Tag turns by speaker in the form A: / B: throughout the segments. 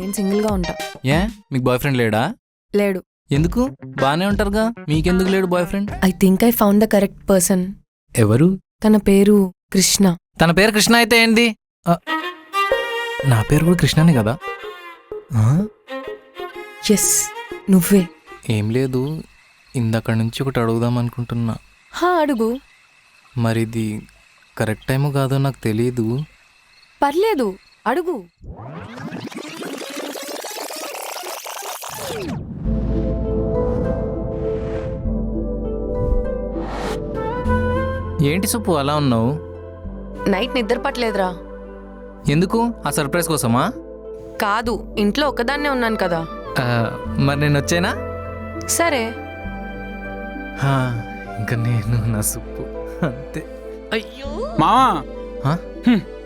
A: నేను సింగిల్గా ఉంటా.
B: ఏ మీకు బాయ్ ఫ్రెండ్ లేడా?
A: లేడు.
B: ఎందుకు? బానే ఉంటారుగా, మీకెందుకు లేడు boy friend?
A: I think I found the correct person.
B: ఎవరు?
A: తన పేరు కృష్ణ.
B: తన పేరు కృష్ణ అయితే ఏంది? నా పేరు కూడా కృష్ణనే కదా?
A: ఎస్, నువ్వే.
B: ఏం లేదు, ఇందక్కడి నుంచి ఒకటి అడుగుదాం అనుకుంటున్నా.
A: అడుగు.
B: మరి ఇది కరెక్ట్ టైమో కాదో నాకు తెలియదు.
A: పర్లేదు, అడుగు.
B: ఏంటి సుప్పు అలా ఉన్నావు?
A: నైట్ నిద్ర పట్టలేదురా.
B: ఎందుకు? ఆ సర్ప్రైజ్ కోసమా?
A: కాదు, ఇంట్లో ఒక్కదాన్నే ఉన్నాను కదా.
B: మరి నేను వచ్చేనా?
A: సరే.
B: ఇంకా నేను నా సుప్పు అంతే. అయ్యో
C: మావా,
B: హా?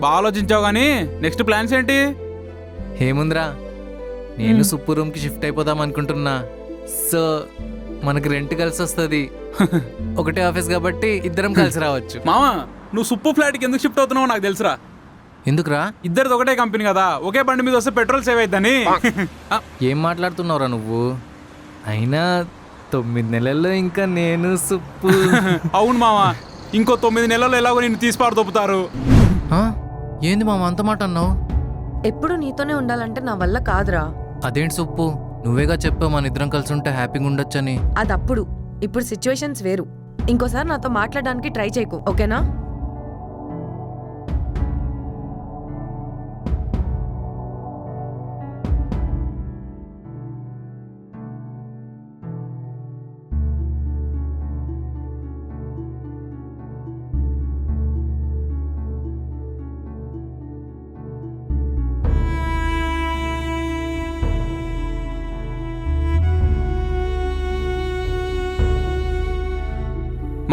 C: బాగా ఆలోచించావు కానీ నెక్స్ట్ ప్లాన్స్ ఏంటి?
B: ఏముందిరా, నేను సుప్పు రూమ్కి షిఫ్ట్ అయిపోదాం అనుకుంటున్నా. సో మనకి రెంట్ కలిసి వస్తుంది. ఒకటే ఆఫీస్ కాబట్టి ఇద్దరం కలిసి రావచ్చు.
C: మావా, నువ్వు సుప్పు ఫ్లాట్కి ఎందుకు షిఫ్ట్ అవుతున్నావో నాకు తెలుసురా.
B: ఎందుకురా?
C: ఇద్దరిది ఒకటే కంపెనీ కదా, ఒకే బండి మీద వస్తే పెట్రోల్ సేవ్ అయిద్దని.
B: ఏం మాట్లాడుతున్నావురా నువ్వు? అయినా 9 నెలల్లో ఇంకా నేను సుప్పు.
C: అవును మావా, ఇంకో 9 నెలల్లో ఎలాగో నిన్ను తీసిపారు దొప్పుతారు.
B: ఏంది మామ అంత మాట అన్నావు?
A: ఎప్పుడు నీతోనే ఉండాలంటే నా వల్ల కాదురా.
B: అదేంటి సుప్పు, నువ్వేగా చెప్పావు మన ఇద్దరం కలిసి ఉంటే హ్యాపీగా ఉండొచ్చని.
A: అదప్పుడు, ఇప్పుడు సిచ్యువేషన్స్ వేరు. ఇంకోసారి నాతో మాట్లాడడానికి ట్రై చేయకు, ఓకేనా?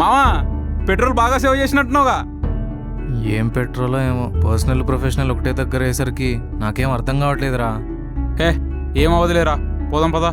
C: మావా, పెట్రోల్ బాగా సేవ్ చేసినట్టున్నావుగా.
B: ఏం పెట్రోలో ఏమో, పర్సనల్ ప్రొఫెషనల్ ఒకటే దగ్గర అయ్యేసరికి నాకేం అర్థం కావట్లేదురా.
C: ఏం అవ్వదులేరా, పోదాం పదా.